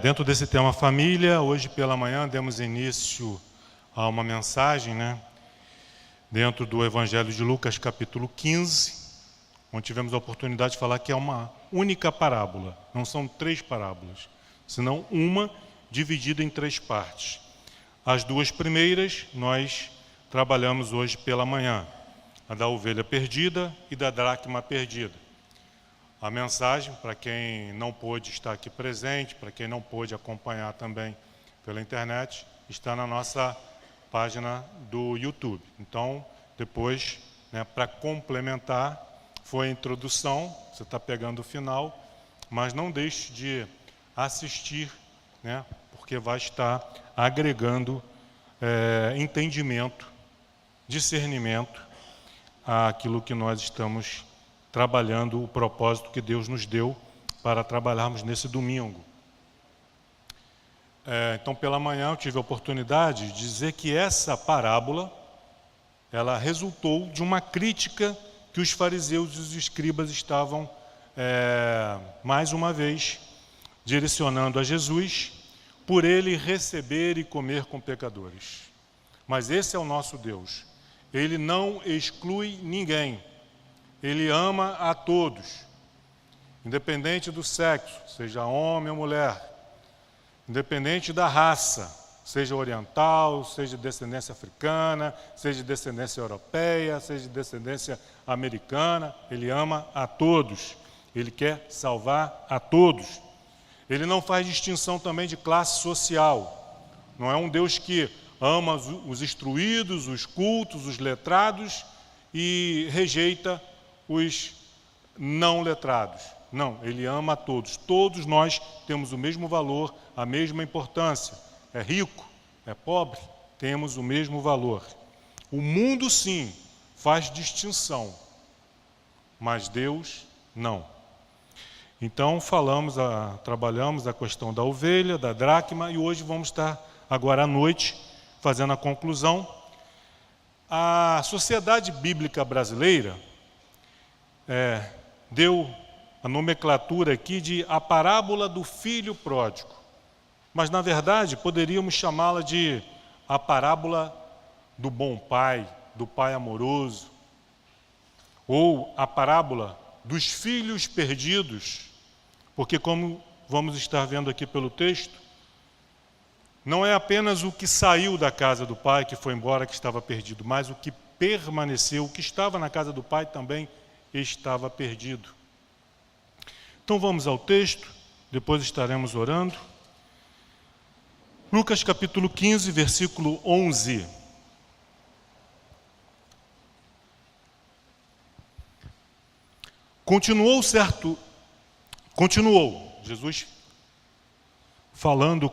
Dentro desse tema família, hoje pela manhã demos início a uma mensagem, dentro do Evangelho de Lucas, capítulo 15, onde tivemos a oportunidade de falar que é uma única parábola, não são 3 parábolas, senão uma dividida em 3 partes. As 2 primeiras nós trabalhamos hoje pela manhã, a da ovelha perdida e da dracma perdida. A mensagem, para quem não pôde estar aqui presente, para quem não pôde acompanhar também pela internet, está na nossa página do YouTube. Então, depois, para complementar, foi a introdução, você está pegando o final, mas não deixe de assistir, porque vai estar agregando entendimento, discernimento àquilo que nós estamos trabalhando, o propósito que Deus nos deu para trabalharmos nesse domingo. Então, pela manhã, eu tive a oportunidade de dizer que essa parábola, ela resultou de uma crítica que os fariseus e os escribas estavam, mais uma vez, direcionando a Jesus, por ele receber e comer com pecadores. Mas esse é o nosso Deus. Ele não exclui ninguém. Ele ama a todos, independente do sexo, seja homem ou mulher, independente da raça, seja oriental, seja de descendência africana, seja de descendência europeia, seja de descendência americana. Ele ama a todos, ele quer salvar a todos. Ele não faz distinção também de classe social. Não é um Deus que ama os instruídos, os cultos, os letrados e rejeita os não letrados. Não, ele ama a todos. Todos nós temos o mesmo valor, a mesma importância. É rico, é pobre, temos o mesmo valor. O mundo, sim, faz distinção, mas Deus não. Então, trabalhamos a questão da ovelha, da dracma, e hoje vamos estar, agora à noite, fazendo a conclusão. A Sociedade Bíblica Brasileira deu a nomenclatura aqui de a parábola do filho pródigo. Mas, na verdade, poderíamos chamá-la de a parábola do bom pai, do pai amoroso, ou a parábola dos filhos perdidos, porque, como vamos estar vendo aqui pelo texto, não é apenas o que saiu da casa do pai, que foi embora, que estava perdido, mas o que permaneceu, o que estava na casa do pai também estava perdido. Então vamos ao texto, depois estaremos orando. Lucas capítulo 15, versículo 11. Continuou, Jesus falando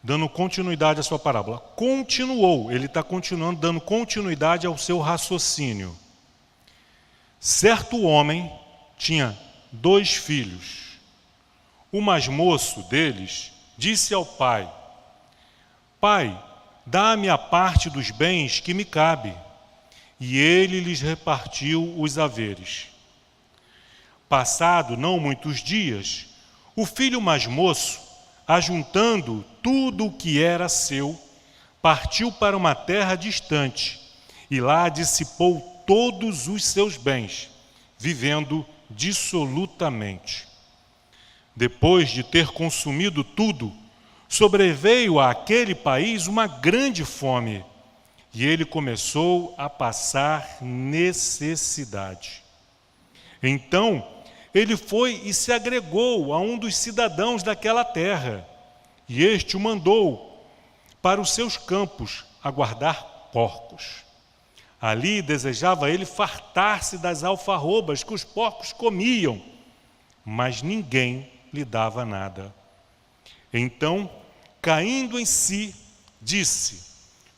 dando continuidade à sua parábola. Ele está continuando, dando continuidade ao seu raciocínio. Certo homem tinha 2 filhos. O mais moço deles disse ao pai: Pai, dá-me a parte dos bens que me cabe. E ele lhes repartiu os haveres. Passado não muitos dias, o filho mais moço, ajuntando tudo o que era seu, partiu para uma terra distante e lá dissipou todos os seus bens, vivendo dissolutamente. Depois de ter consumido tudo, sobreveio àquele país uma grande fome e ele começou a passar necessidade. Então, ele foi e se agregou a um dos cidadãos daquela terra, e este o mandou para os seus campos a guardar porcos. Ali desejava ele fartar-se das alfarrobas que os porcos comiam, mas ninguém lhe dava nada. Então, caindo em si, disse: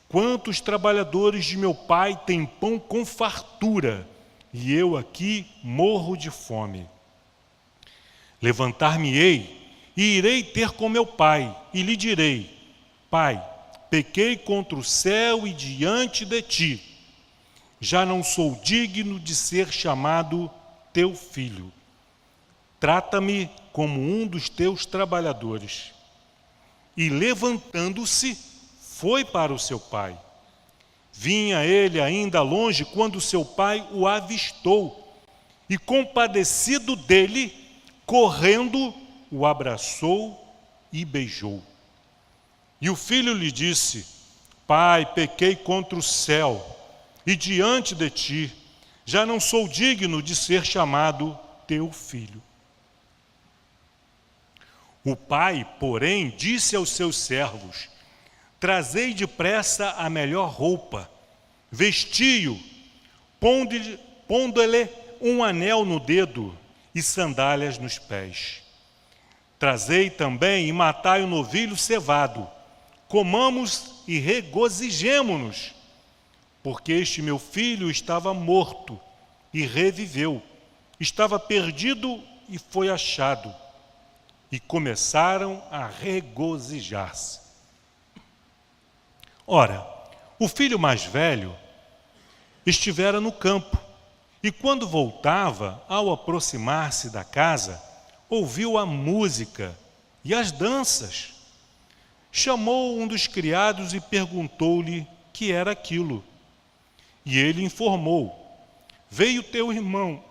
Quantos trabalhadores de meu pai têm pão com fartura, e eu aqui morro de fome. Levantar-me-ei e irei ter com meu pai, e lhe direi: Pai, pequei contra o céu e diante de ti. Já não sou digno de ser chamado teu filho. trata-me como um dos teus trabalhadores. E levantando-se, foi para o seu pai. Vinha ele ainda longe quando seu pai o avistou, e compadecido dele, correndo, o abraçou e beijou. E o filho lhe disse: Pai, pequei contra o céu e diante de ti, já não sou digno de ser chamado teu filho. O pai, porém, disse aos seus servos: Trazei depressa a melhor roupa, vestiu, pondo-lhe um anel no dedo e sandálias nos pés. Trazei também e matai o novilho cevado, comamos e regozijemo-nos, porque este meu filho estava morto e reviveu, estava perdido e foi achado. E começaram a regozijar-se. Ora, o filho mais velho estivera no campo, e quando voltava, ao aproximar-se da casa, ouviu a música e as danças. Chamou um dos criados e perguntou-lhe que era aquilo. E ele informou: Veio teu irmão,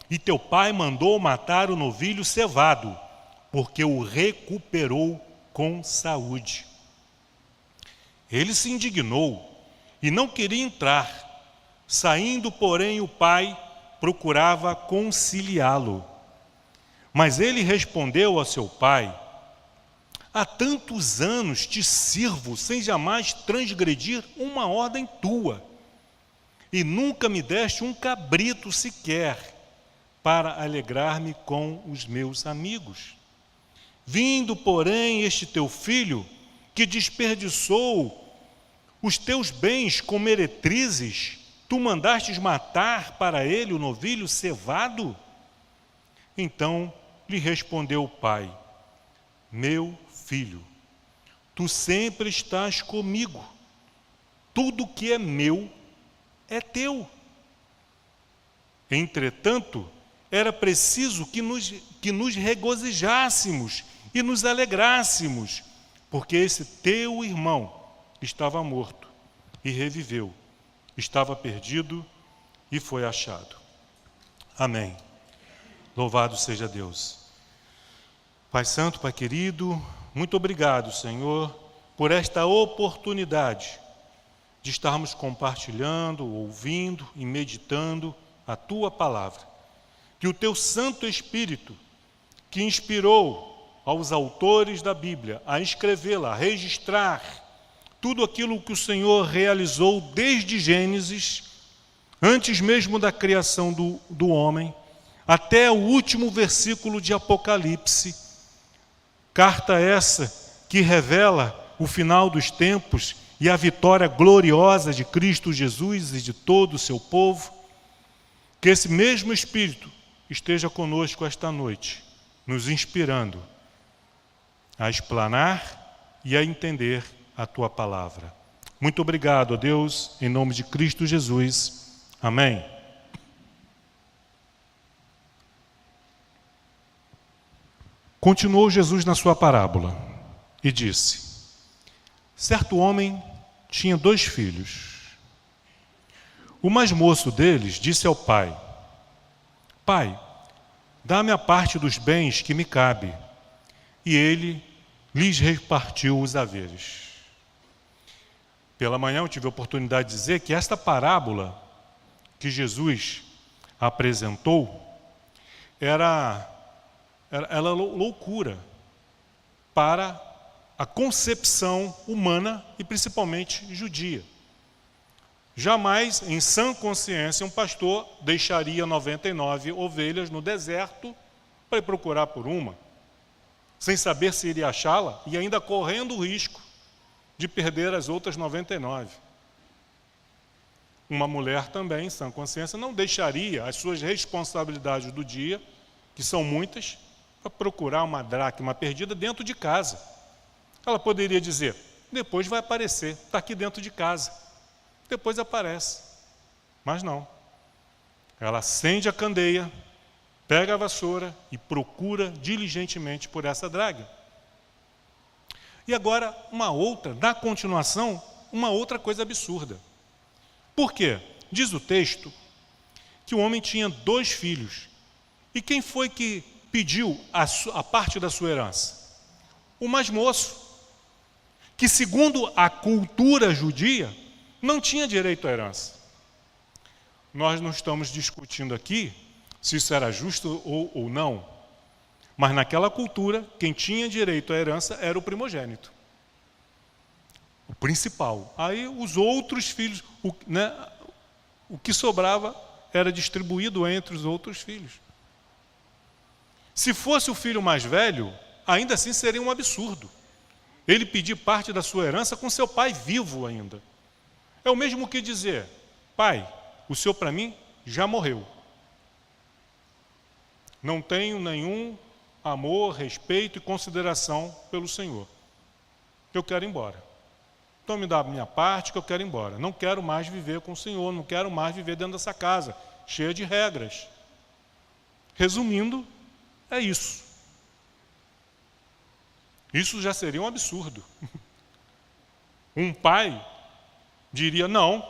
e teu pai mandou matar o novilho cevado, porque o recuperou com saúde. Ele se indignou e não queria entrar. Saindo, porém, o pai procurava conciliá-lo. Mas ele respondeu a seu pai: Há tantos anos te sirvo sem jamais transgredir uma ordem tua, e nunca me deste um cabrito sequer para alegrar-me com os meus amigos. Vindo, porém, este teu filho, que desperdiçou os teus bens com meretrizes, tu mandastes matar para ele o novilho cevado? Então lhe respondeu o pai: Meu filho, tu sempre estás comigo, tudo que é meu é teu. Entretanto, era preciso que nos regozijássemos e nos alegrássemos, porque esse teu irmão estava morto e reviveu, estava perdido e foi achado. Amém. Louvado seja Deus. Pai Santo, Pai querido, muito obrigado, Senhor, por esta oportunidade de estarmos compartilhando, ouvindo e meditando a Tua Palavra. Que o Teu Santo Espírito, que inspirou aos autores da Bíblia a escrevê-la, a registrar tudo aquilo que o Senhor realizou desde Gênesis, antes mesmo da criação do homem, até o último versículo de Apocalipse. Carta essa que revela o final dos tempos e a vitória gloriosa de Cristo Jesus e de todo o seu povo. Que esse mesmo Espírito esteja conosco esta noite, nos inspirando a explanar e a entender a Tua Palavra. Muito obrigado, ó Deus, em nome de Cristo Jesus. Amém. Continuou Jesus na sua parábola e disse: Certo homem tinha 2 filhos. O mais moço deles disse ao pai: Pai, dá-me a parte dos bens que me cabe. E ele lhes repartiu os haveres. Pela manhã eu tive a oportunidade de dizer que esta parábola que Jesus apresentou era loucura para a concepção humana e principalmente judia. Jamais, em sã consciência, um pastor deixaria 99 ovelhas no deserto para ir procurar por uma, sem saber se iria achá-la e ainda correndo o risco de perder as outras 99. Uma mulher também, em sã consciência, não deixaria as suas responsabilidades do dia, que são muitas, para procurar uma dracma perdida dentro de casa. Ela poderia dizer: depois vai aparecer, está aqui dentro de casa. Depois aparece. Mas não. Ela acende a candeia, pega a vassoura e procura diligentemente por essa draga. E agora, na continuação, uma outra coisa absurda. Por quê? Diz o texto que o homem tinha 2 filhos. E quem foi que pediu a parte da sua herança? O mais moço, que segundo a cultura judia, não tinha direito à herança. Nós não estamos discutindo aqui se isso era justo ou não, mas naquela cultura, quem tinha direito à herança era o primogênito, o principal. Aí os outros filhos, o que sobrava era distribuído entre os outros filhos. Se fosse o filho mais velho, ainda assim seria um absurdo ele pedir parte da sua herança com seu pai vivo ainda. É o mesmo que dizer: pai, o senhor para mim já morreu. Não tenho nenhum amor, respeito e consideração pelo Senhor. Eu quero ir embora. Então me dá a minha parte que eu quero ir embora. Não quero mais viver com o Senhor, não quero mais viver dentro dessa casa, cheia de regras. Resumindo, é isso. Isso já seria um absurdo. Um pai diria: não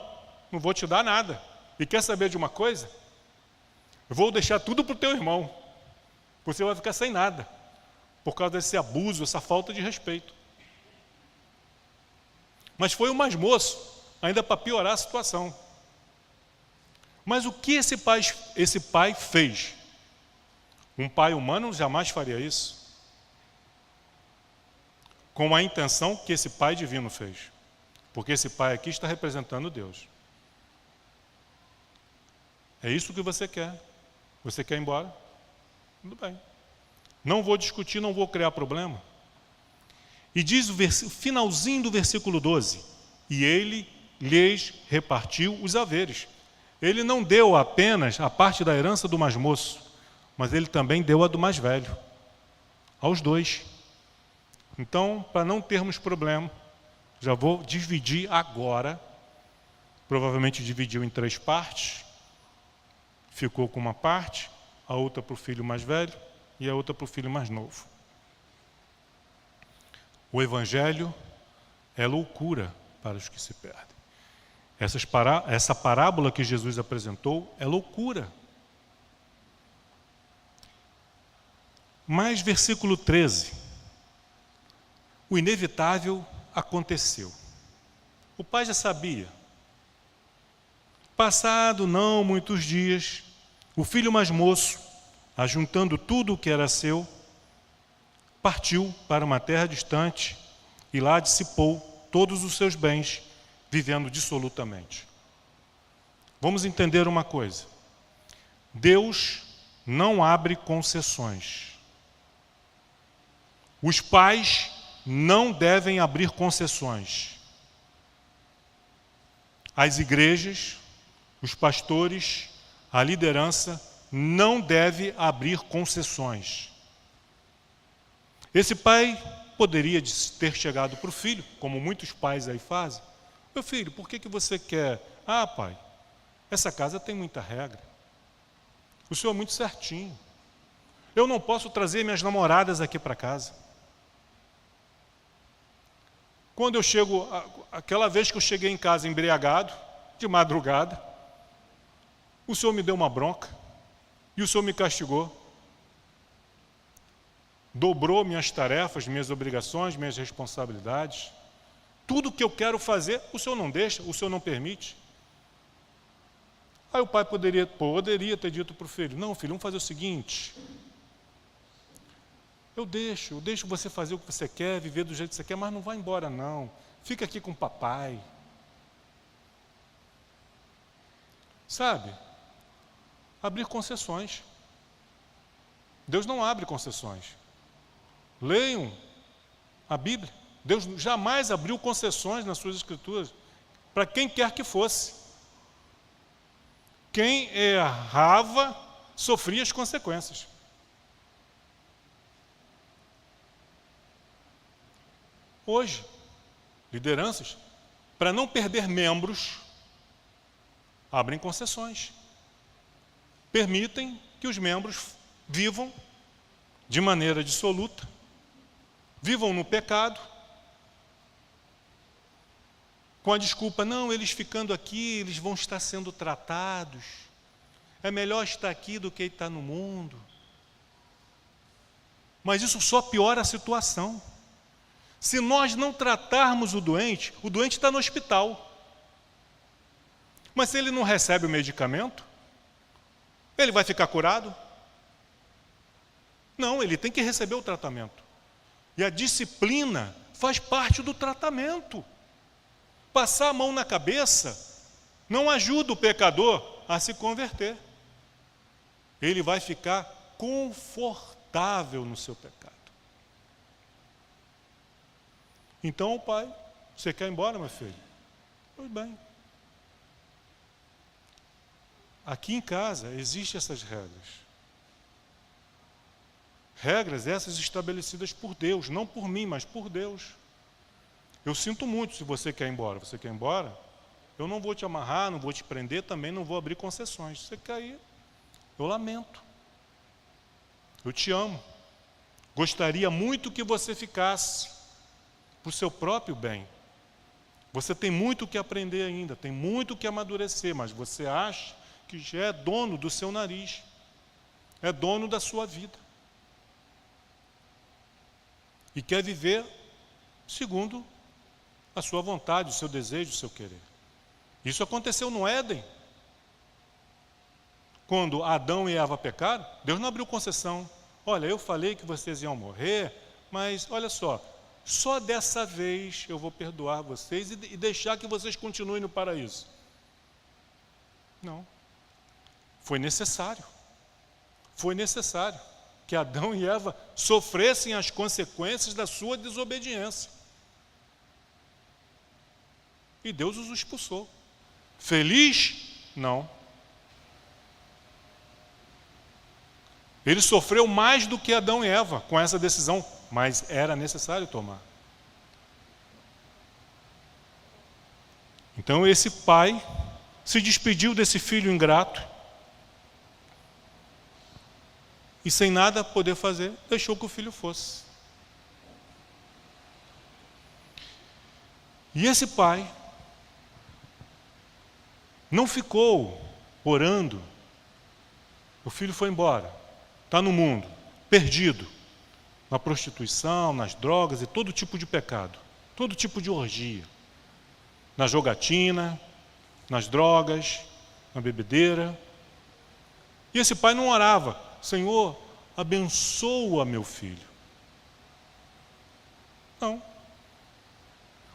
vou te dar nada. E quer saber de uma coisa? Eu vou deixar tudo para o teu irmão. Você vai ficar sem nada, por causa desse abuso, essa falta de respeito. Mas foi o mais moço, ainda para piorar a situação. Mas o que esse pai fez? Um pai humano jamais faria isso, com a intenção que esse pai divino fez. Porque esse pai aqui está representando Deus. É isso que você quer? Você quer ir embora? Tudo bem. Não vou discutir, não vou criar problema. E diz o finalzinho do versículo 12: e ele lhes repartiu os haveres. Ele não deu apenas a parte da herança do mais moço, mas ele também deu a do mais velho, aos 2. Então, para não termos problema, já vou dividir agora. Provavelmente dividiu em 3 partes. Ficou com uma parte, a outra para o filho mais velho e a outra para o filho mais novo. O Evangelho é loucura para os que se perdem. Essa parábola que Jesus apresentou é loucura. Mas versículo 13. O inevitável aconteceu. O pai já sabia. Passado não muitos dias, o filho mais moço, ajuntando tudo o que era seu, partiu para uma terra distante e lá dissipou todos os seus bens, vivendo dissolutamente. Vamos entender uma coisa: Deus não abre concessões. Os pais não devem abrir concessões. As igrejas, os pastores, a liderança não deve abrir concessões. Esse pai poderia ter chegado para o filho, como muitos pais aí fazem: meu filho, por que você quer? Ah, pai, essa casa tem muita regra. O senhor é muito certinho. Eu não posso trazer minhas namoradas aqui para casa. Quando eu chego, aquela vez que eu cheguei em casa embriagado, de madrugada, o senhor me deu uma bronca e o senhor me castigou. Dobrou minhas tarefas, minhas obrigações, minhas responsabilidades. Tudo que eu quero fazer, o senhor não deixa, o senhor não permite. Aí o pai poderia ter dito para o filho: não, filho, vamos fazer o seguinte. Eu deixo você fazer o que você quer, viver do jeito que você quer, mas não vai embora não. Fica aqui com o papai. Sabe? Abrir concessões. Deus não abre concessões. Leiam a Bíblia. Deus jamais abriu concessões nas suas escrituras para quem quer que fosse. Quem errava sofria as consequências. Hoje, lideranças, para não perder membros, abrem concessões. permitem que os membros vivam de maneira dissoluta, vivam no pecado, com a desculpa, não, eles ficando aqui, eles vão estar sendo tratados, é melhor estar aqui do que estar no mundo. Mas isso só piora a situação. Se nós não tratarmos o doente está no hospital. Mas se ele não recebe o medicamento, ele vai ficar curado? Não, ele tem que receber o tratamento. E a disciplina faz parte do tratamento. Passar a mão na cabeça não ajuda o pecador a se converter. Ele vai ficar confortável no seu pecado. Então o pai, você quer ir embora, meu filho? Pois bem. Aqui em casa existem essas regras. Regras essas estabelecidas por Deus, não por mim, mas por Deus. Eu sinto muito se você quer ir embora. Você quer ir embora? Eu não vou te amarrar, não vou te prender, também não vou abrir concessões. Se você quer ir, eu lamento. Eu te amo. Gostaria muito que você ficasse para o seu próprio bem. Você tem muito o que aprender ainda, tem muito o que amadurecer, mas você acha que já é dono do seu nariz, é dono da sua vida. E quer viver segundo a sua vontade, o seu desejo, o seu querer. Isso aconteceu no Éden. Quando Adão e Eva pecaram, Deus não abriu concessão. Olha, eu falei que vocês iam morrer, mas olha só dessa vez eu vou perdoar vocês e deixar que vocês continuem no paraíso. Não. Foi necessário que Adão e Eva sofressem as consequências da sua desobediência. E Deus os expulsou. Feliz? Não. Ele sofreu mais do que Adão e Eva com essa decisão, mas era necessário tomar. Então esse pai se despediu desse filho ingrato e sem nada poder fazer, deixou que o filho fosse. E esse pai não ficou orando. O filho foi embora, está no mundo, perdido, na prostituição, nas drogas e todo tipo de pecado, todo tipo de orgia, na jogatina, nas drogas, na bebedeira. E esse pai não orava, Senhor, abençoa meu filho. Não.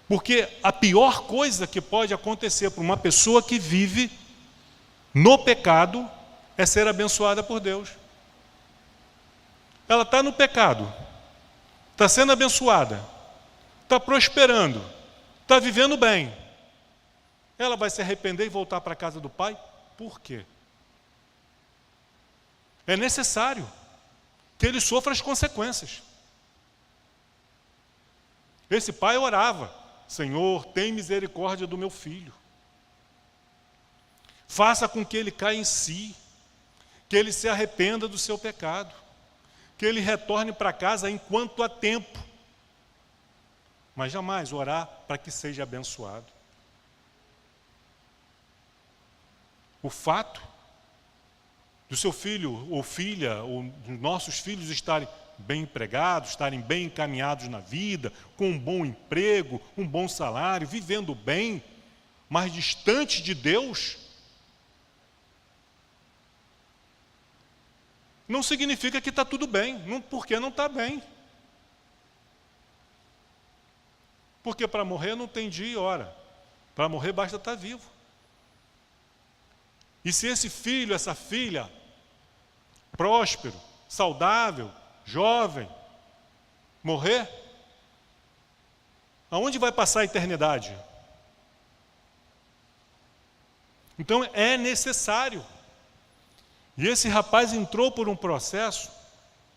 Porque a pior coisa que pode acontecer para uma pessoa que vive no pecado é ser abençoada por Deus. Ela está no pecado, está sendo abençoada, está prosperando, está vivendo bem. Ela vai se arrepender e voltar para a casa do pai? Por quê? É necessário que ele sofra as consequências. Esse pai orava, Senhor, tem misericórdia do meu filho. Faça com que ele caia em si, que ele se arrependa do seu pecado, que ele retorne para casa enquanto há tempo. Mas jamais orar para que seja abençoado. O fato do seu filho ou filha, ou dos nossos filhos estarem bem empregados, estarem bem encaminhados na vida, com um bom emprego, um bom salário, vivendo bem, mas distante de Deus, não significa que está tudo bem, porque não está bem. Porque para morrer não tem dia e hora, para morrer basta estar vivo. E se esse filho, essa filha, próspero, saudável, jovem, morrer, aonde vai passar a eternidade? Então é necessário. E esse rapaz entrou por um processo,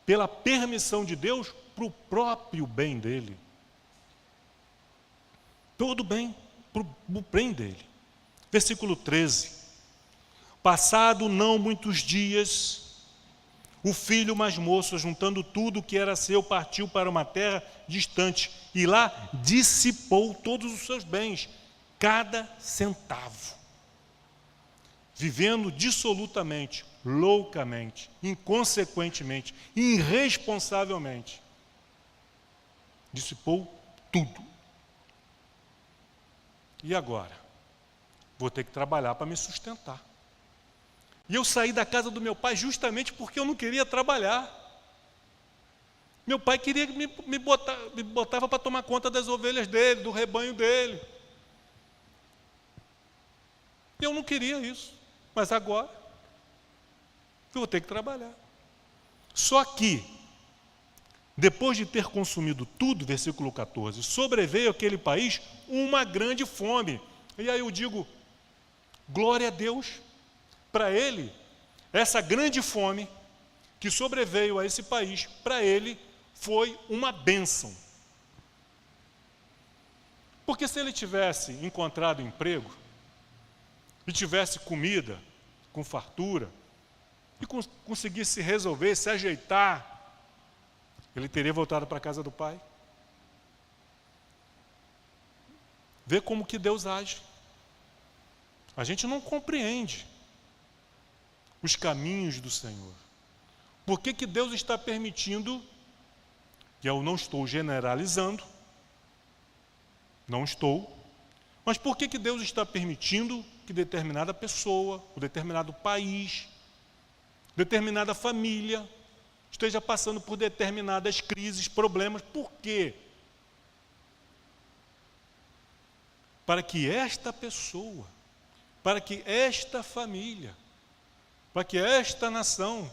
pela permissão de Deus, para o próprio bem dele. Todo bem, para o bem dele. Versículo 13. Passado não muitos dias, o filho mais moço, juntando tudo o que era seu, partiu para uma terra distante e lá dissipou todos os seus bens, cada centavo, vivendo dissolutamente, loucamente, inconsequentemente, irresponsavelmente. Dissipou tudo. E agora? Vou ter que trabalhar para me sustentar. E eu saí da casa do meu pai justamente porque eu não queria trabalhar. Meu pai queria me botava para tomar conta das ovelhas dele, do rebanho dele. Eu não queria isso. Mas agora, eu vou ter que trabalhar. Só que, depois de ter consumido tudo, versículo 14, sobreveio àquele país uma grande fome. E aí eu digo, glória a Deus, para ele, essa grande fome que sobreveio a esse país, para ele, foi uma bênção. Porque se ele tivesse encontrado emprego, e tivesse comida, com fartura, e conseguisse resolver, se ajeitar, ele teria voltado para a casa do pai. Vê como que Deus age. A gente não compreende os caminhos do Senhor. Por que que Deus está permitindo, que eu não estou generalizando, não estou, mas por que que Deus está permitindo que determinada pessoa, ou determinado país, determinada família, esteja passando por determinadas crises, problemas? Por quê? Para que esta pessoa, para que esta família, para que esta nação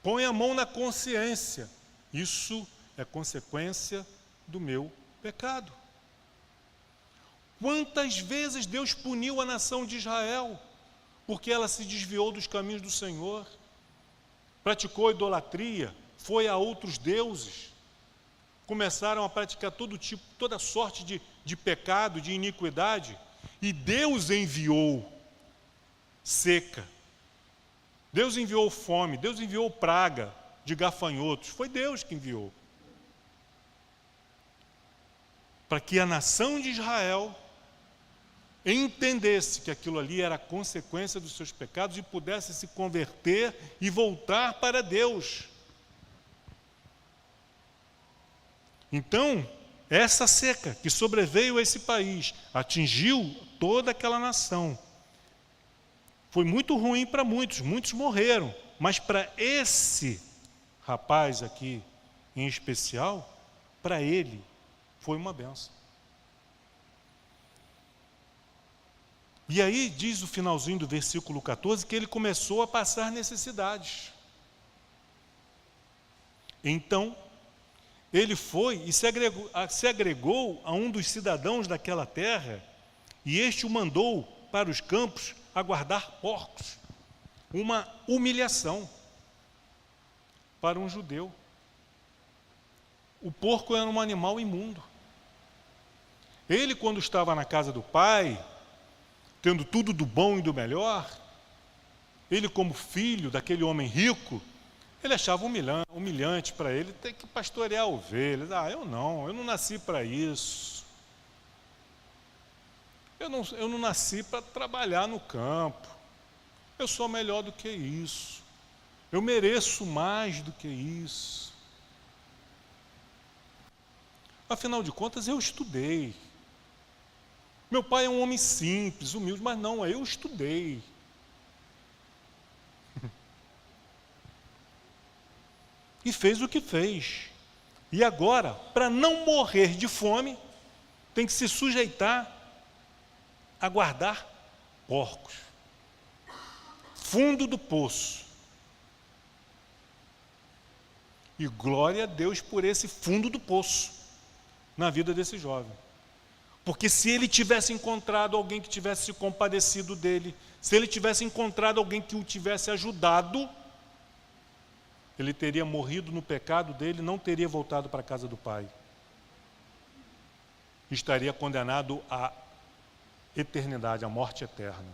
ponha a mão na consciência. Isso é consequência do meu pecado. Quantas vezes Deus puniu a nação de Israel porque ela se desviou dos caminhos do Senhor, praticou idolatria, foi a outros deuses, começaram a praticar toda sorte de pecado, de iniquidade, e Deus enviou seca, Deus enviou fome, Deus enviou praga de gafanhotos, foi Deus que enviou, para que a nação de Israel entendesse que aquilo ali era consequência dos seus pecados e pudesse se converter e voltar para Deus. Então, essa seca que sobreveio a esse país, atingiu toda aquela nação. Foi muito ruim para muitos, muitos morreram, mas para esse rapaz aqui, em especial, para ele, foi uma bênção. E aí diz o finalzinho do versículo 14 que ele começou a passar necessidades. Então, ele foi e se agregou a um dos cidadãos daquela terra, e este o mandou para os campos a guardar porcos. Uma humilhação para um judeu. O porco era um animal imundo. Ele, quando estava na casa do pai, tendo tudo do bom e do melhor, ele, como filho daquele homem rico, ele achava humilhante para ele ter que pastorear ovelhas. Eu não nasci para isso. Eu não nasci para trabalhar no campo. Eu sou melhor do que isso. Eu mereço mais do que isso. Afinal de contas, eu estudei. Meu pai é um homem simples, humilde, mas não, eu estudei. E fez o que fez. E agora, para não morrer de fome, tem que se sujeitar a guardar porcos. Fundo do poço. E glória a Deus por esse fundo do poço na vida desse jovem. Porque se ele tivesse encontrado alguém que tivesse se compadecido dele, se ele tivesse encontrado alguém que o tivesse ajudado, ele teria morrido no pecado dele, não teria voltado para a casa do pai. Estaria condenado à eternidade, à morte eterna.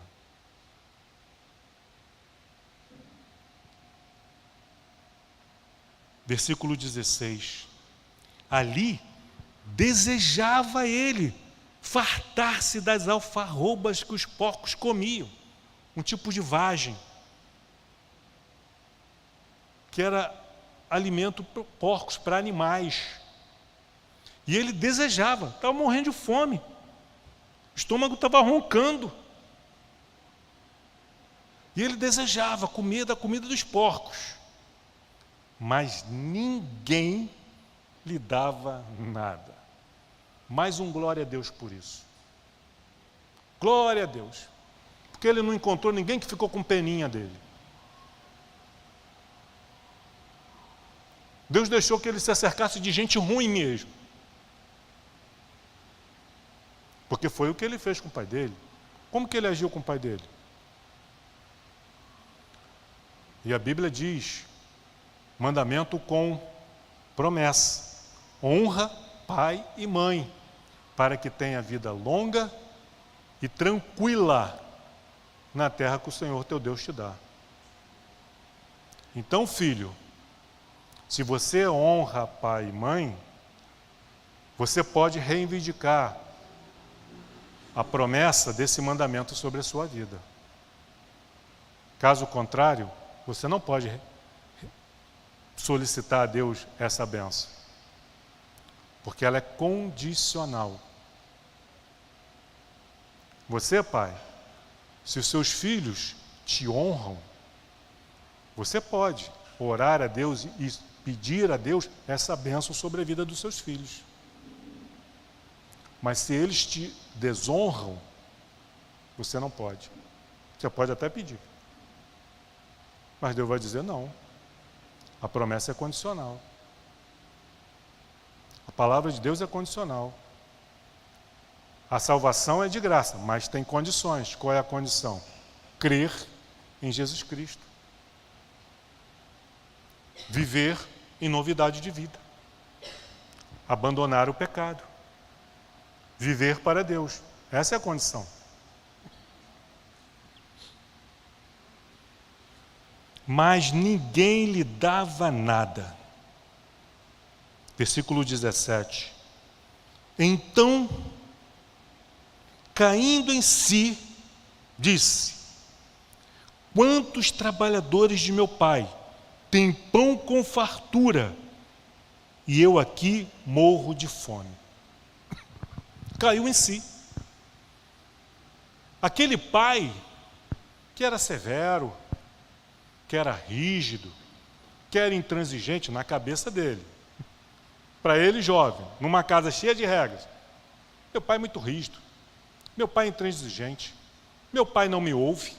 Versículo 16. Ali desejava ele fartar-se das alfarrobas que os porcos comiam, um tipo de vagem, que era alimento para porcos, para animais. E ele desejava, estava morrendo de fome, o estômago estava roncando. E ele desejava comer da comida dos porcos, mas ninguém lhe dava nada. Mais um glória a Deus por isso. Glória a Deus. Porque ele não encontrou ninguém que ficou com peninha dele. Deus deixou que ele se acercasse de gente ruim mesmo. Porque foi o que ele fez com o pai dele. Como que ele agiu com o pai dele? E a Bíblia diz, mandamento com promessa: honra pai e mãe, para que tenha vida longa e tranquila na terra que o Senhor teu Deus te dá. Então, filho, se você honra pai e mãe, você pode reivindicar a promessa desse mandamento sobre a sua vida. Caso contrário, você não pode solicitar a Deus essa bênção, porque ela é condicional. Você, pai, se os seus filhos te honram, você pode orar a Deus e pedir a Deus essa bênção sobre a vida dos seus filhos. Mas se eles te desonram, você não pode. Você pode até pedir, mas Deus vai dizer não. A promessa é condicional. A palavra de Deus é condicional. A salvação é de graça, mas tem condições. Qual é a condição? Crer em Jesus Cristo. Viver em novidade de vida. Abandonar o pecado. Viver para Deus. Essa é a condição. Mas ninguém lhe dava nada. Versículo 17. Então, caindo em si, disse: quantos trabalhadores de meu pai têm pão com fartura, e eu aqui morro de fome. Caiu em si. Aquele pai que era severo, que era rígido, que era intransigente na cabeça dele. Para ele, jovem, numa casa cheia de regras. Meu pai é muito rígido. Meu pai é intransigente. Meu pai não me ouve.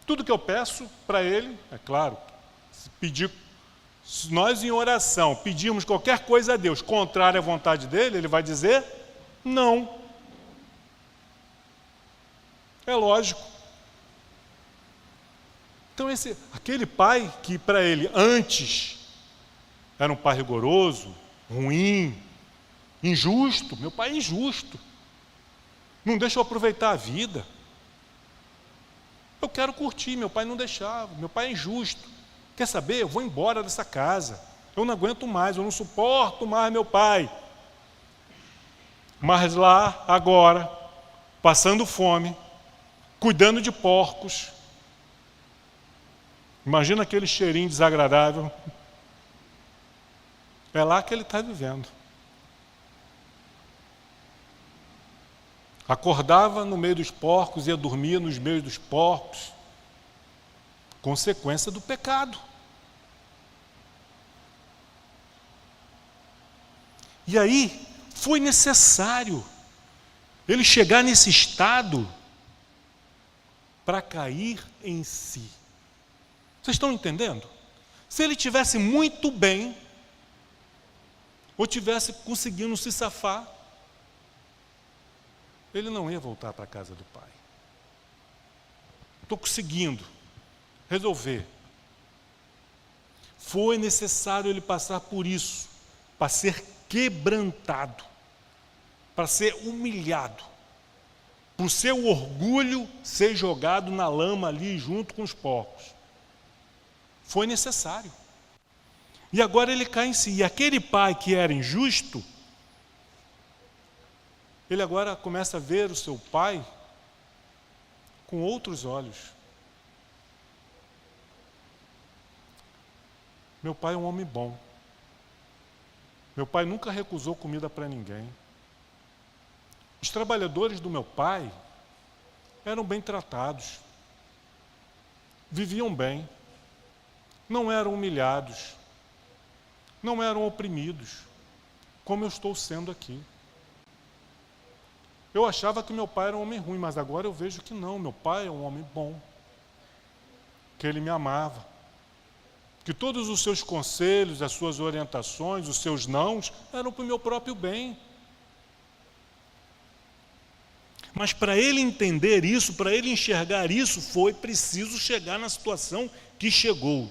Tudo que eu peço para ele, é claro, se nós em oração pedirmos qualquer coisa a Deus contrária à vontade dele, ele vai dizer não. É lógico. Então aquele pai que para ele antes era um pai rigoroso, ruim, injusto, meu pai é injusto, não deixa eu aproveitar a vida, eu quero curtir, meu pai não deixava, meu pai é injusto, quer saber, eu vou embora dessa casa, eu não aguento mais, eu não suporto mais meu pai. Mas lá, agora, passando fome, cuidando de porcos, imagina aquele cheirinho desagradável. É lá que ele está vivendo. Acordava no meio dos porcos, ia dormir nos meios dos porcos. Consequência do pecado. E aí, foi necessário ele chegar nesse estado para cair em si. Vocês estão entendendo? Se ele tivesse muito bem, ou tivesse conseguindo se safar, ele não ia voltar para a casa do pai. Estou conseguindo resolver. Foi necessário ele passar por isso, para ser quebrantado, para ser humilhado, para o seu orgulho ser jogado na lama ali junto com os porcos. Foi necessário. E agora ele cai em si. E aquele pai que era injusto, ele agora começa a ver o seu pai com outros olhos. Meu pai é um homem bom. Meu pai nunca recusou comida para ninguém. Os trabalhadores do meu pai eram bem tratados, viviam bem, não eram humilhados, não eram oprimidos, como eu estou sendo aqui. Eu achava que meu pai era um homem ruim, mas agora eu vejo que não, meu pai é um homem bom, que ele me amava, que todos os seus conselhos, as suas orientações, os seus nãos, eram para o meu próprio bem. Mas para ele entender isso, para ele enxergar isso, foi preciso chegar na situação que chegou.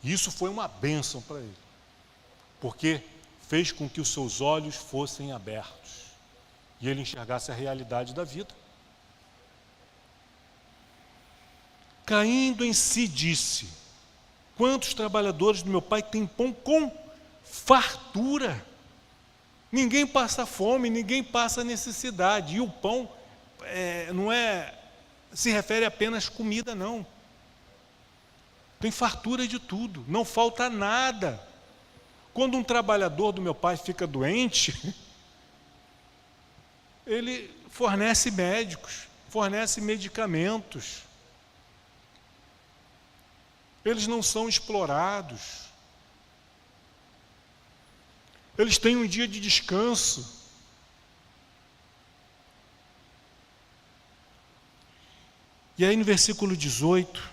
E isso foi uma bênção para ele, porque fez com que os seus olhos fossem abertos e ele enxergasse a realidade da vida. Caindo em si, disse: quantos trabalhadores do meu pai têm pão com fartura? Ninguém passa fome, ninguém passa necessidade. E o pão não se refere apenas a comida, não. Tem fartura de tudo, não falta nada. Quando um trabalhador do meu pai fica doente, ele fornece médicos, fornece medicamentos. Eles não são explorados. Eles têm um dia de descanso. E aí no versículo 18,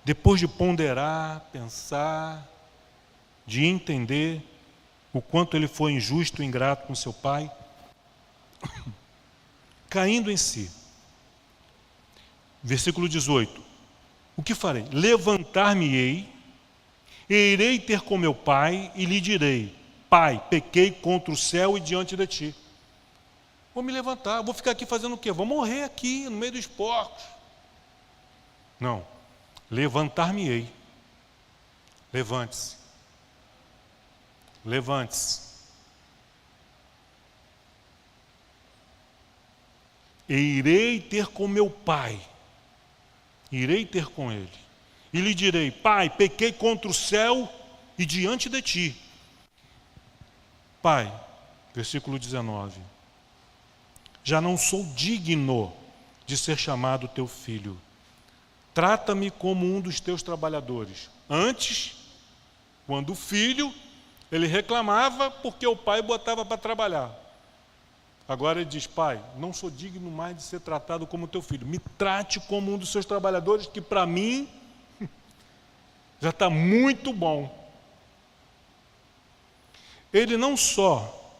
depois de ponderar, pensar, de entender o quanto ele foi injusto e ingrato com seu pai, caindo em si. Versículo 18. O que farei? Levantar-me-ei, e irei ter com meu pai, e lhe direi: Pai, pequei contra o céu e diante de ti. Vou me levantar, vou ficar aqui fazendo o quê? Vou morrer aqui, no meio dos porcos. Não. Levantar-me-ei. Levante-se. Levante-se. E irei ter com meu pai. Irei ter com ele. E lhe direi: Pai, pequei contra o céu e diante de ti. Pai, versículo 19. Já não sou digno de ser chamado teu filho. Trata-me como um dos teus trabalhadores. Antes, quando o filho, ele reclamava porque o pai botava para trabalhar. Agora ele diz: Pai, não sou digno mais de ser tratado como teu filho. Me trate como um dos seus trabalhadores, que para mim já está muito bom. Ele não só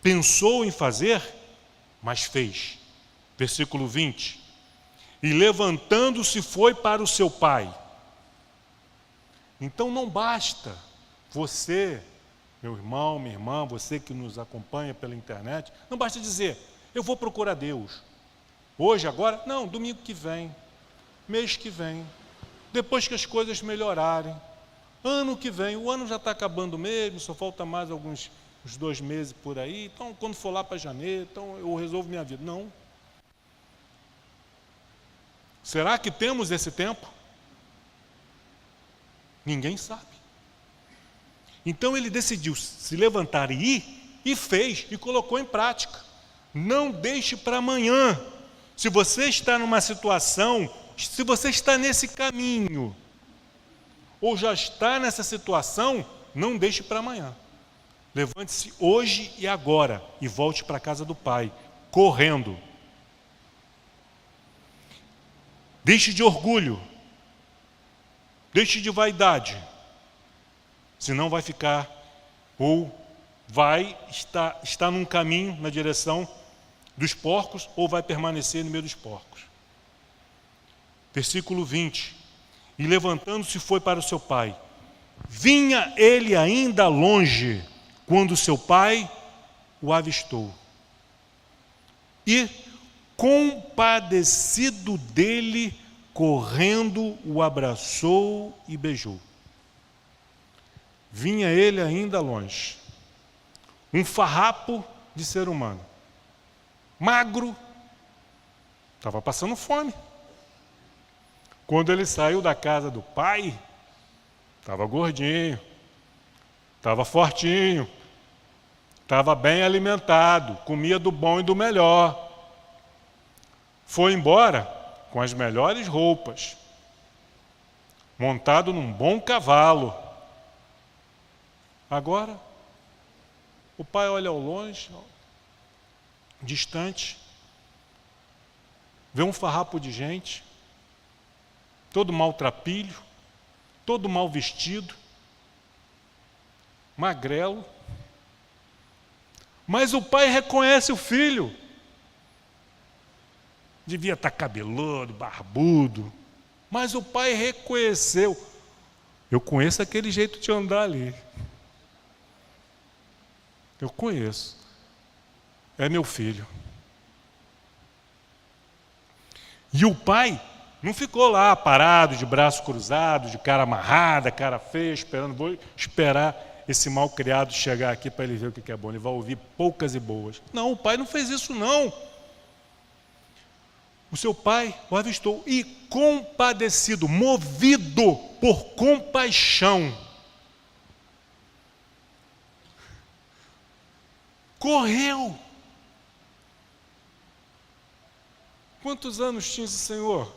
pensou em fazer, mas fez. Versículo 20. E levantando-se foi para o seu pai. Então não basta você, meu irmão, minha irmã, você que nos acompanha pela internet, não basta dizer: eu vou procurar Deus. Hoje, agora? Não, domingo que vem, mês que vem, depois que as coisas melhorarem, ano que vem. O ano já está acabando mesmo, só falta mais uns 2 meses por aí, então quando for lá para janeiro, então eu resolvo minha vida. Não. Será que temos esse tempo? Ninguém sabe. Então ele decidiu se levantar e ir, e fez, e colocou em prática. Não deixe para amanhã. Se você está numa situação, se você está nesse caminho, ou já está nessa situação, não deixe para amanhã. Levante-se hoje e agora, e volte para a casa do Pai, correndo. Deixe de orgulho, deixe de vaidade, senão vai ficar, ou vai estar num caminho na direção dos porcos, ou vai permanecer no meio dos porcos. Versículo 20. E levantando-se foi para o seu pai. Vinha ele ainda longe, quando seu pai o avistou. E, compadecido dele, correndo, o abraçou e beijou. Vinha ele ainda longe, um farrapo de ser humano, magro, estava passando fome. Quando ele saiu da casa do pai, estava gordinho, estava fortinho, estava bem alimentado, comia do bom e do melhor. Foi embora com as melhores roupas, montado num bom cavalo. Agora, o pai olha ao longe, distante, vê um farrapo de gente, todo maltrapilho, todo mal vestido, magrelo. Mas o pai reconhece o filho. Devia estar cabeludo, barbudo, mas o pai reconheceu. Eu conheço aquele jeito de andar ali. Eu conheço. É meu filho. E o pai não ficou lá parado, de braço cruzado, de cara amarrada, cara feia, esperando. Vou esperar esse malcriado chegar aqui para ele ver o que é bom. Ele vai ouvir poucas e boas. Não, o pai não fez isso não. O seu pai o avistou e, compadecido, movido por compaixão, correu. Quantos anos tinha esse senhor?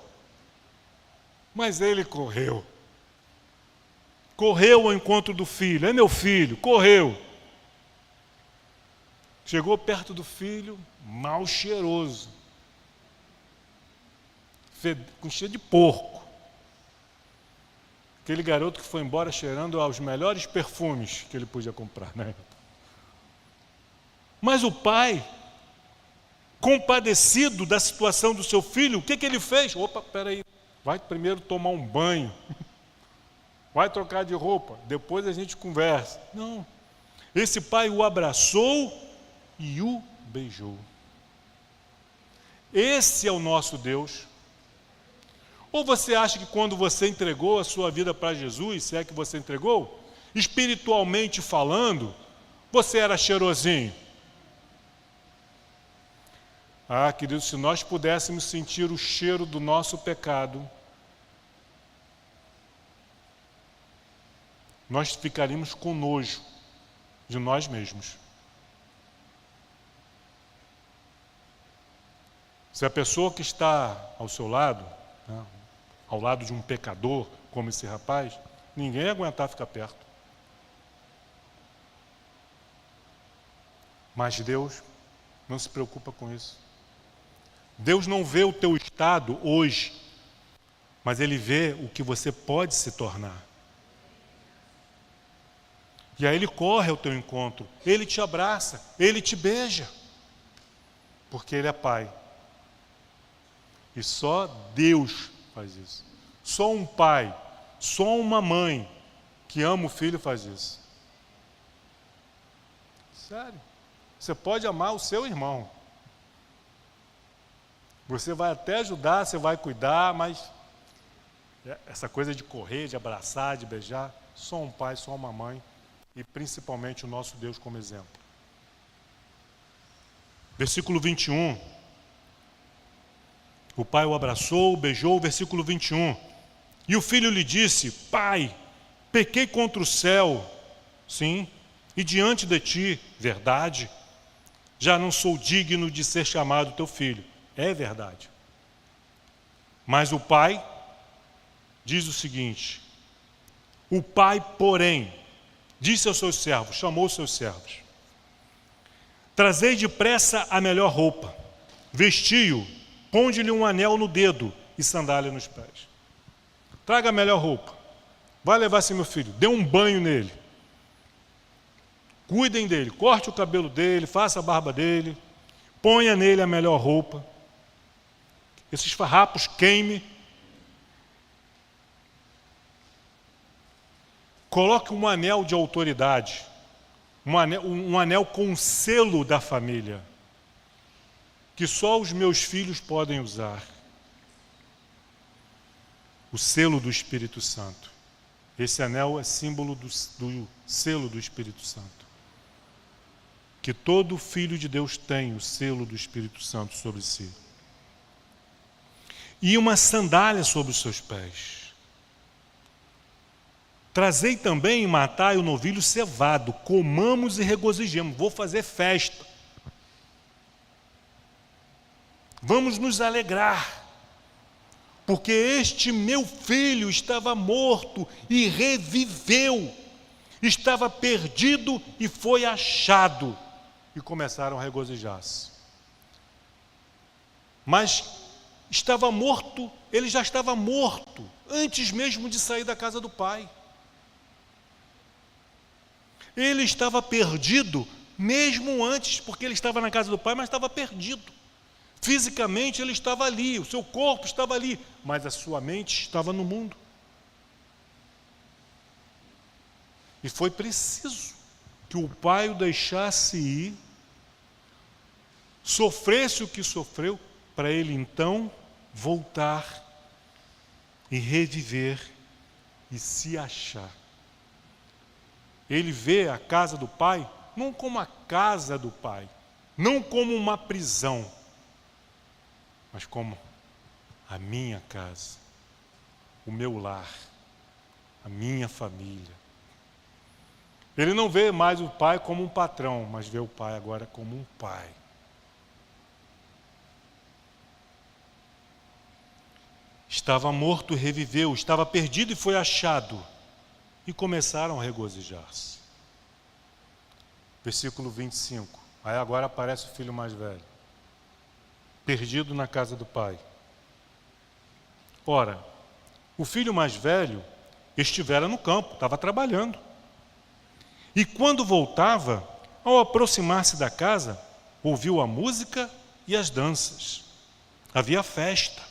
Mas ele correu. Correu ao encontro do filho. É meu filho, correu. Chegou perto do filho, mal cheiroso, com cheiro de porco. Aquele garoto que foi embora cheirando aos melhores perfumes que ele podia comprar, né? Mas o pai, compadecido da situação do seu filho, o que ele fez? Opa, peraí, vai primeiro tomar um banho, vai trocar de roupa, depois a gente conversa. Não, esse pai o abraçou e o beijou. Esse é o nosso Deus. Ou você acha que quando você entregou a sua vida para Jesus, se é que você entregou, espiritualmente falando, você era cheirosinho? Ah, queridos, se nós pudéssemos sentir o cheiro do nosso pecado, nós ficaríamos com nojo de nós mesmos. Se a pessoa que está ao seu lado, né, ao lado de um pecador, como esse rapaz, ninguém ia aguentar ficar perto. Mas Deus não se preocupa com isso. Deus não vê o teu estado hoje, mas Ele vê o que você pode se tornar. E aí Ele corre ao teu encontro, Ele te abraça, Ele te beija, porque Ele é Pai. E só Deus faz isso. Só um pai, só uma mãe que ama o filho faz isso. Sério. Você pode amar o seu irmão. Você vai até ajudar, você vai cuidar, mas essa coisa de correr, de abraçar, de beijar, só um pai, só uma mãe e principalmente o nosso Deus como exemplo. Versículo 21. O pai o abraçou, o beijou, versículo 21. E o filho lhe disse: Pai, pequei contra o céu, sim, e diante de ti, verdade, já não sou digno de ser chamado teu filho. É verdade. Mas o pai diz o seguinte: o pai, porém, disse aos seus servos, chamou os seus servos: trazei depressa a melhor roupa, vestiu, ponde-lhe um anel no dedo e sandália nos pés. Traga a melhor roupa. Vai levar esse meu filho, dê um banho nele. Cuidem dele, corte o cabelo dele, faça a barba dele, ponha nele a melhor roupa. Esses farrapos queime. Coloque um anel de autoridade, um anel com o selo da família, que só os meus filhos podem usar. o selo do Espírito Santo. Esse anel é símbolo do selo do Espírito Santo. Que todo filho de Deus tem o selo do Espírito Santo sobre si. E uma sandália sobre os seus pés. Trazei também e matai o novilho cevado, comamos e regozijemos. Vou fazer festa. Vamos nos alegrar, porque este meu filho estava morto e reviveu, estava perdido e foi achado. E começaram a regozijar-se. Mas estava morto, ele já estava morto, antes mesmo de sair da casa do pai. Ele estava perdido, mesmo antes, porque ele estava na casa do pai, mas estava perdido. Fisicamente ele estava ali, o seu corpo estava ali, mas a sua mente estava no mundo. E foi preciso que o pai o deixasse ir, sofresse o que sofreu, para ele então voltar e reviver e se achar. Ele vê a casa do pai não como a casa do pai, não como uma prisão, mas como a minha casa, o meu lar, a minha família. Ele não vê mais o pai como um patrão, mas vê o pai agora como um pai. Estava morto e reviveu, estava perdido e foi achado. E começaram a regozijar-se. Versículo 25. Aí agora aparece o filho mais velho, perdido na casa do pai. Ora, o filho mais velho estivera no campo, estava trabalhando. E quando voltava, ao aproximar-se da casa, ouviu a música e as danças. Havia festa.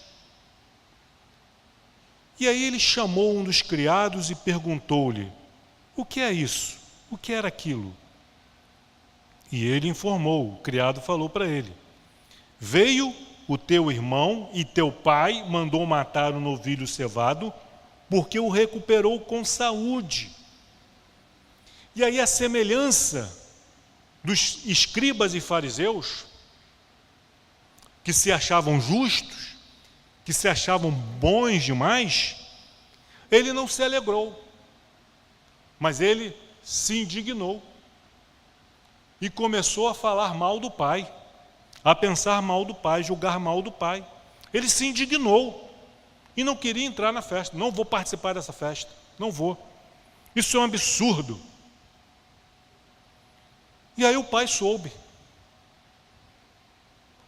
E aí ele chamou um dos criados e perguntou-lhe: o que é isso? O que era aquilo? E ele informou, o criado falou para ele: veio o teu irmão e teu pai mandou matar o novilho cevado, porque o recuperou com saúde. E aí a semelhança dos escribas e fariseus, que se achavam justos, que se achavam bons demais, ele não se alegrou, mas ele se indignou e começou a falar mal do pai, a pensar mal do pai, julgar mal do pai. Ele se indignou e não queria entrar na festa. Não vou participar dessa festa, não vou. Isso é um absurdo. E aí o pai soube.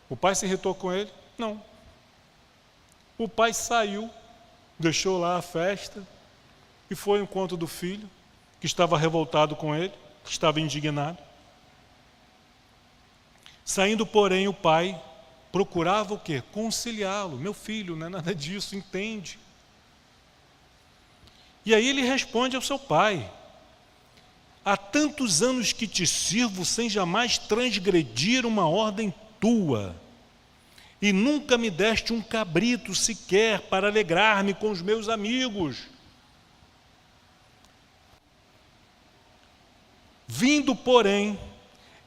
O pai se irritou com ele? Não. O pai saiu, deixou lá a festa e foi ao encontro do filho, que estava revoltado com ele, que estava indignado. Saindo, porém, o pai procurava o quê? Conciliá-lo. Meu filho, não é nada disso, entende? E aí ele responde ao seu pai: há tantos anos que te sirvo sem jamais transgredir uma ordem tua, e nunca me deste um cabrito sequer para alegrar-me com os meus amigos. Vindo, porém,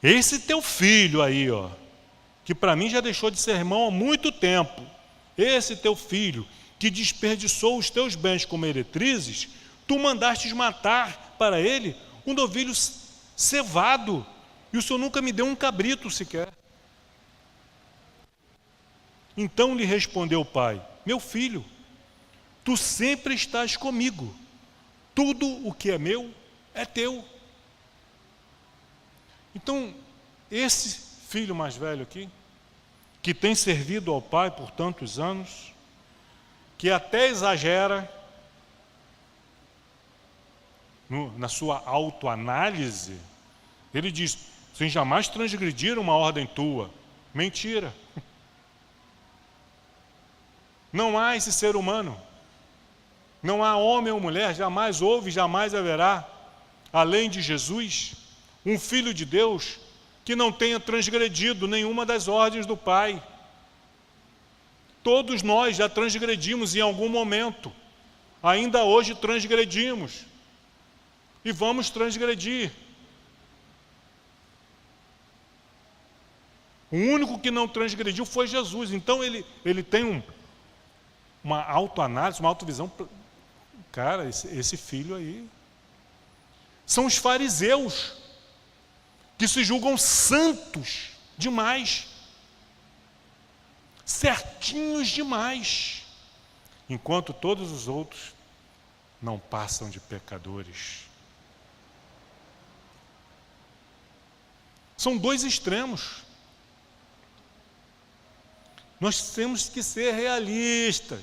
esse teu filho aí, ó, que para mim já deixou de ser irmão há muito tempo, esse teu filho que desperdiçou os teus bens com meretrizes, tu mandastes matar para ele um novilho cevado, e o Senhor nunca me deu um cabrito sequer. Então lhe respondeu o pai: meu filho, tu sempre estás comigo, tudo o que é meu é teu. Então, esse filho mais velho aqui, que tem servido ao pai por tantos anos, que até exagera na sua autoanálise, ele diz: sem jamais transgredir uma ordem tua. Mentira. Não há esse ser humano, não há homem ou mulher, jamais houve, jamais haverá, além de Jesus, um filho de Deus que não tenha transgredido nenhuma das ordens do Pai. Todos nós já transgredimos em algum momento, ainda hoje transgredimos e vamos transgredir. O único que não transgrediu foi Jesus. Então ele tem uma autoanálise, uma autovisão. Cara, esse filho aí. São os fariseus, que se julgam santos demais, certinhos demais, enquanto todos os outros não passam de pecadores. São dois extremos. Nós temos que ser realistas.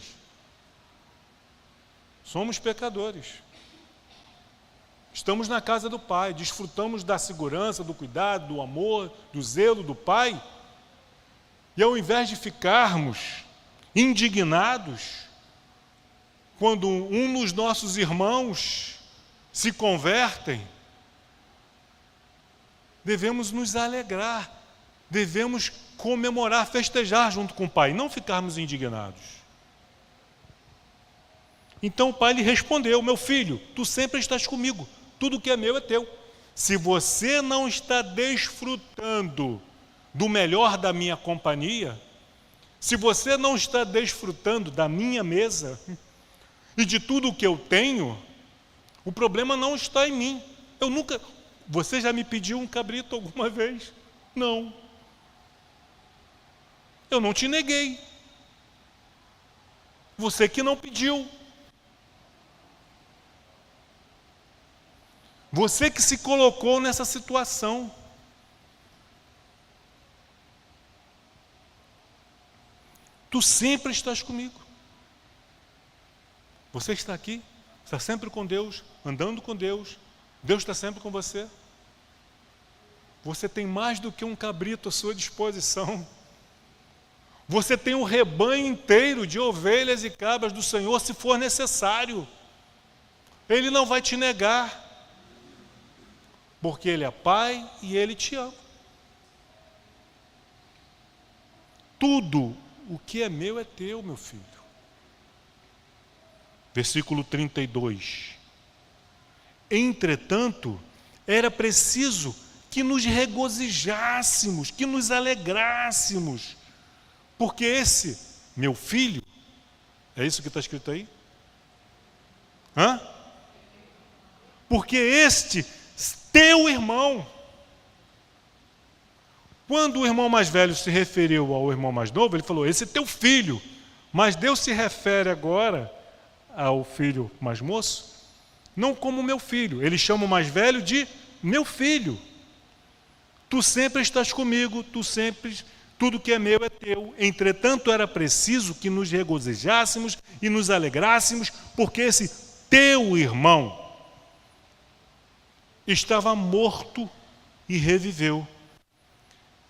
Somos pecadores. Estamos na casa do Pai, desfrutamos da segurança, do cuidado, do amor, do zelo do Pai. E ao invés de ficarmos indignados quando um dos nossos irmãos se convertem, devemos nos alegrar, devemos comemorar, festejar junto com o Pai, não ficarmos indignados. Então o pai lhe respondeu: meu filho, tu sempre estás comigo, tudo que é meu é teu. Se você não está desfrutando do melhor da minha companhia, se você não está desfrutando da minha mesa e de tudo o que eu tenho, o problema não está em mim. Você já me pediu um cabrito alguma vez? Não. Eu não te neguei. Você que não pediu. Você que se colocou nessa situação. Tu sempre estás comigo. Você está aqui, está sempre com Deus, andando com Deus. Deus está sempre com você. Você tem mais do que um cabrito à sua disposição. Você tem um rebanho inteiro de ovelhas e cabras do Senhor, se for necessário. Ele não vai te negar. Porque Ele é Pai e Ele te ama. Tudo o que é meu é teu, meu filho. Versículo 32. Entretanto, era preciso que nos regozijássemos, que nos alegrássemos, porque esse, meu filho, é isso que está escrito aí? Porque este teu irmão. Quando o irmão mais velho se referiu ao irmão mais novo, ele falou: esse é teu filho. Mas Deus se refere agora ao filho mais moço, não como meu filho. Ele chama o mais velho de meu filho. Tu sempre estás comigo, tudo que é meu é teu. Entretanto, era preciso que nos regozijássemos e nos alegrássemos, porque esse teu irmão estava morto e reviveu,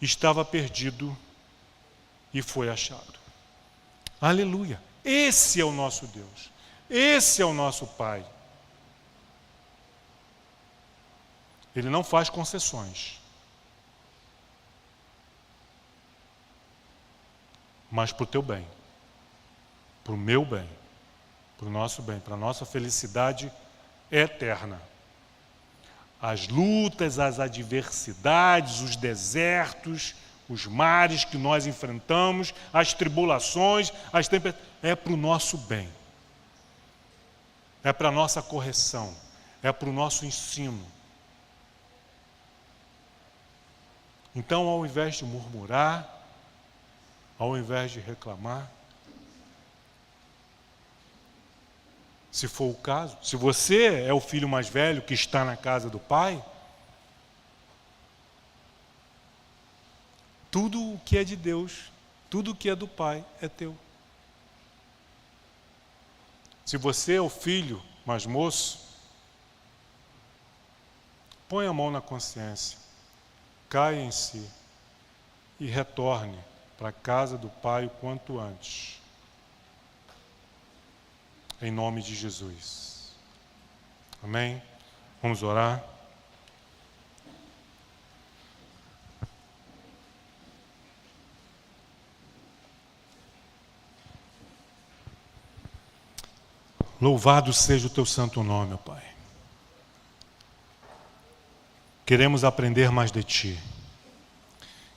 estava perdido e foi achado. Aleluia! Esse é o nosso Deus, esse é o nosso Pai. Ele não faz concessões, mas para o teu bem, para o meu bem, para o nosso bem, para a nossa felicidade eterna. As lutas, as adversidades, os desertos, os mares que nós enfrentamos, as tribulações, as tempestades, é para o nosso bem. É para a nossa correção, é para o nosso ensino. Então, ao invés de murmurar, ao invés de reclamar, se for o caso, se você é o filho mais velho que está na casa do pai, tudo o que é de Deus, tudo o que é do pai é teu. Se você é o filho mais moço, põe a mão na consciência, caia em si e retorne para a casa do pai o quanto antes. Em nome de Jesus. Amém? Vamos orar. Louvado seja o teu santo nome, ó Pai. Queremos aprender mais de ti.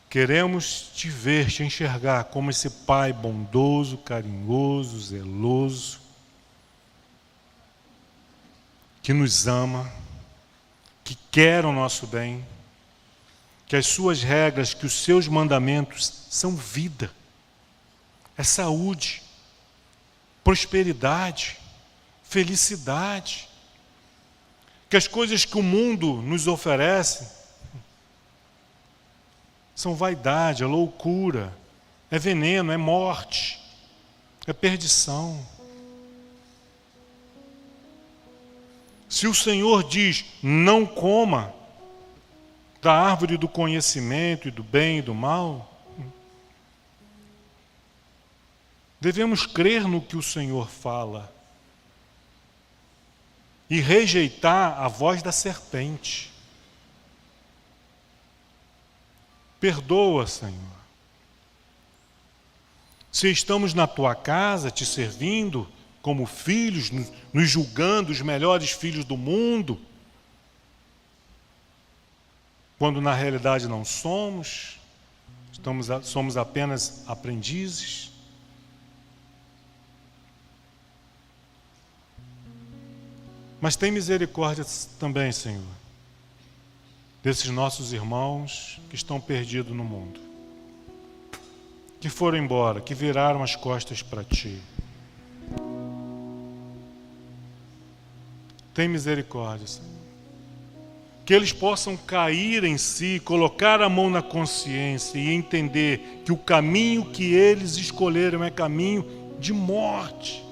Queremos te ver, te enxergar como esse Pai bondoso, carinhoso, zeloso, que nos ama, que quer o nosso bem, que as suas regras, que os seus mandamentos são vida, é saúde, prosperidade, felicidade, que as coisas que o mundo nos oferece são vaidade, é loucura, é veneno, é morte, é perdição. Se o Senhor diz, não coma da árvore do conhecimento e do bem e do mal, devemos crer no que o Senhor fala e rejeitar a voz da serpente. Perdoa, Senhor. Se estamos na tua casa, te servindo como filhos, nos julgando os melhores filhos do mundo, quando na realidade não somos, somos apenas aprendizes. Mas tem misericórdia também, Senhor, desses nossos irmãos que estão perdidos no mundo, que foram embora, que viraram as costas para Ti. Tem misericórdia, Senhor. Que eles possam cair em si, colocar a mão na consciência e entender que o caminho que eles escolheram é caminho de morte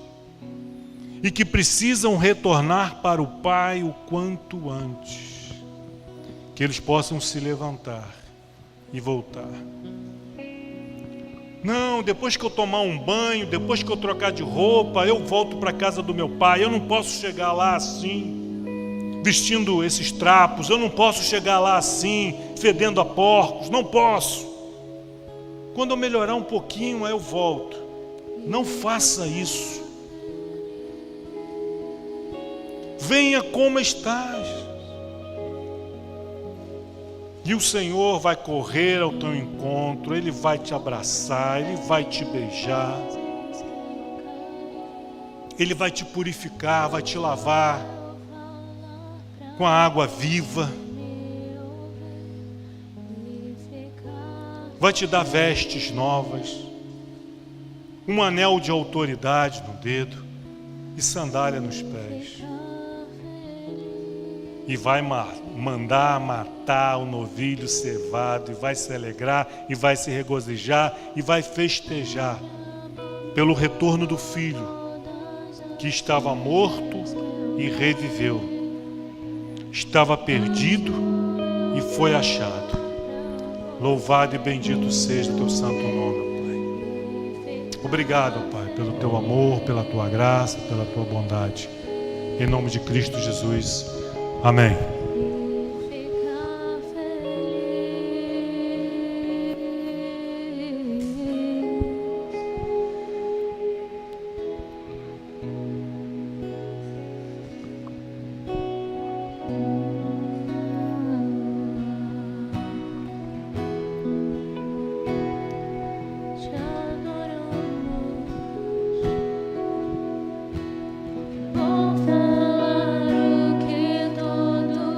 e que precisam retornar para o Pai o quanto antes. Que eles possam se levantar e voltar. Não, depois que eu tomar um banho, depois que eu trocar de roupa, eu volto para a casa do meu pai. Eu não posso chegar lá assim, vestindo esses trapos. Eu não posso chegar lá assim, fedendo a porcos. Não posso. Quando eu melhorar um pouquinho, aí eu volto. Não faça isso. Venha como estás. E o Senhor vai correr ao teu encontro, Ele vai te abraçar, Ele vai te beijar, Ele vai te purificar, vai te lavar com a água viva, vai te dar vestes novas, um anel de autoridade no dedo e sandália nos pés. E vai mandar matar o novilho cevado, e vai se alegrar, e vai se regozijar, e vai festejar pelo retorno do filho, que estava morto e reviveu, estava perdido e foi achado. Louvado e bendito seja o teu santo nome, Pai. Obrigado, Pai, pelo teu amor, pela tua graça, pela tua bondade. Em nome de Cristo Jesus. Amém. Vou falar o que todo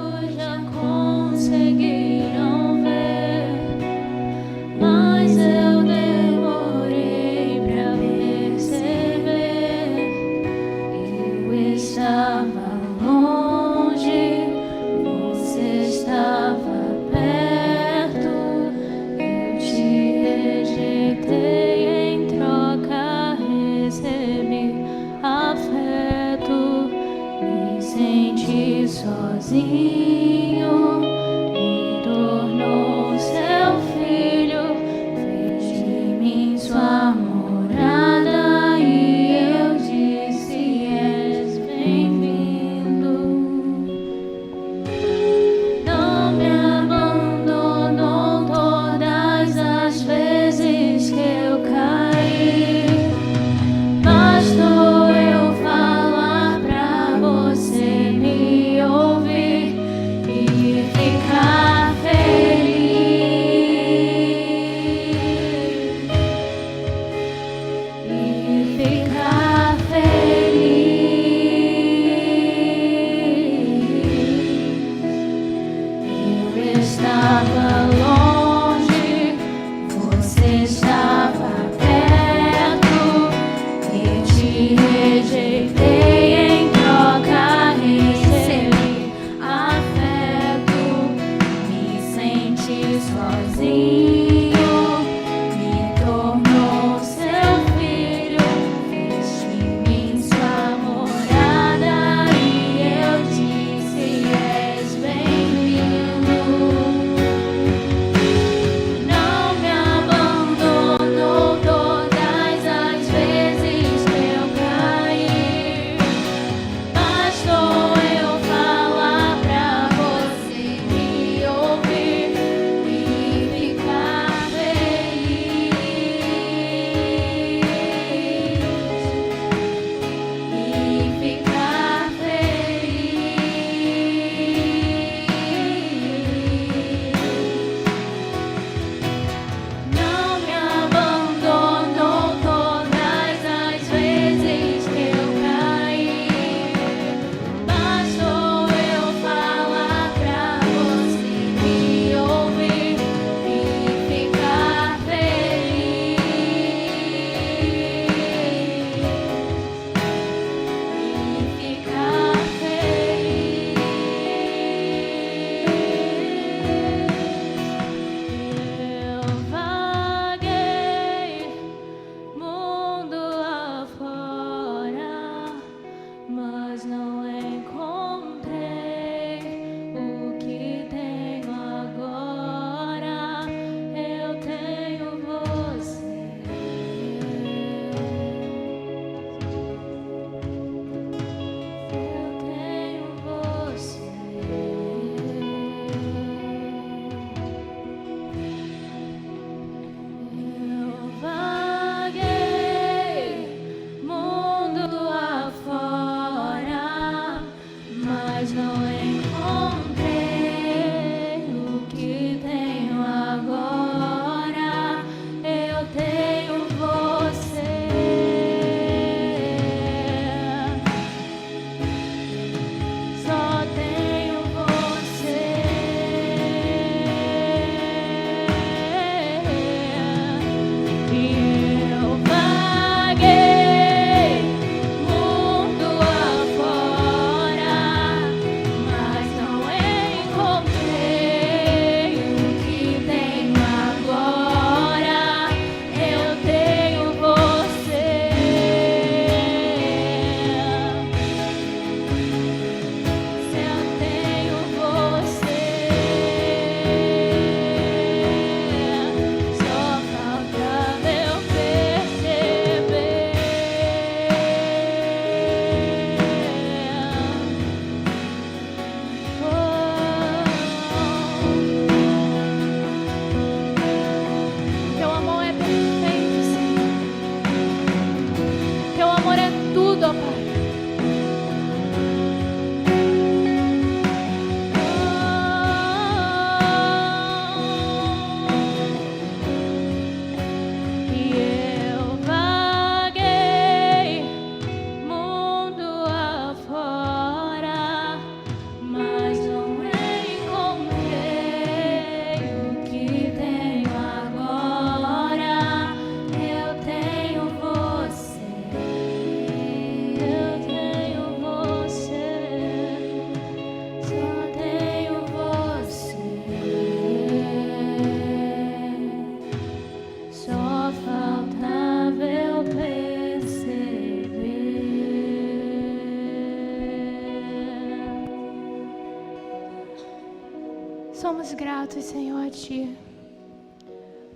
Somos gratos, Senhor, a Ti,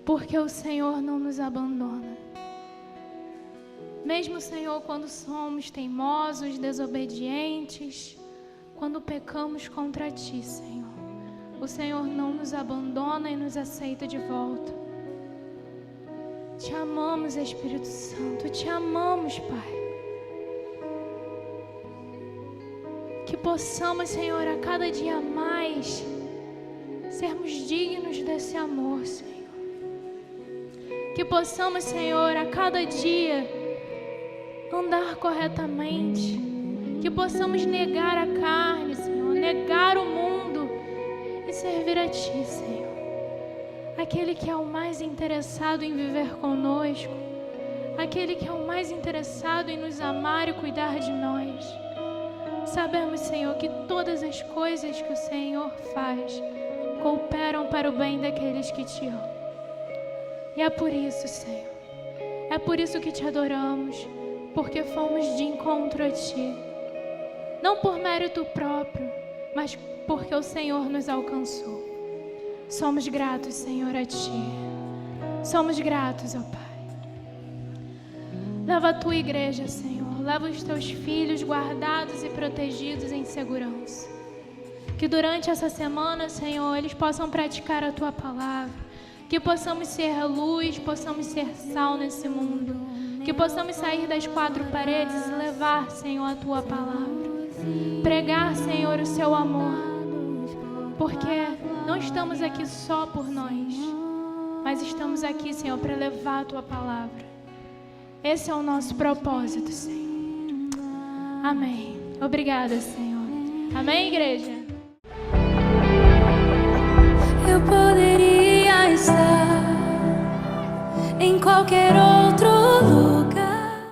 porque o Senhor não nos abandona. Mesmo, Senhor, quando somos teimosos, desobedientes, quando pecamos contra Ti, Senhor, o Senhor não nos abandona e nos aceita de volta. Te amamos, Espírito Santo, Te amamos, Pai. Que possamos, Senhor, a cada dia mais sermos dignos desse amor, Senhor. Que possamos, Senhor, a cada dia andar corretamente. Que possamos negar a carne, Senhor, negar o mundo e servir a Ti, Senhor. Aquele que é o mais interessado em viver conosco, aquele que é o mais interessado em nos amar e cuidar de nós. Sabemos, Senhor, que todas as coisas que o Senhor faz cooperam para o bem daqueles que Te amam. E é por isso, Senhor, é por isso que Te adoramos, porque fomos de encontro a Ti. Não por mérito próprio, mas porque o Senhor nos alcançou. Somos gratos, Senhor, a Ti. Somos gratos, ó Pai. Leva a Tua igreja, Senhor. Leva os Teus filhos guardados e protegidos em segurança. Que durante essa semana, Senhor, eles possam praticar a Tua palavra. Que possamos ser luz, possamos ser sal nesse mundo. Que possamos sair das quatro paredes e levar, Senhor, a Tua palavra. Pregar, Senhor, o Seu amor. Porque não estamos aqui só por nós, mas estamos aqui, Senhor, para levar a Tua palavra. Esse é o nosso propósito, Senhor. Amém. Obrigada, Senhor. Amém, igreja? Eu poderia estar em qualquer outro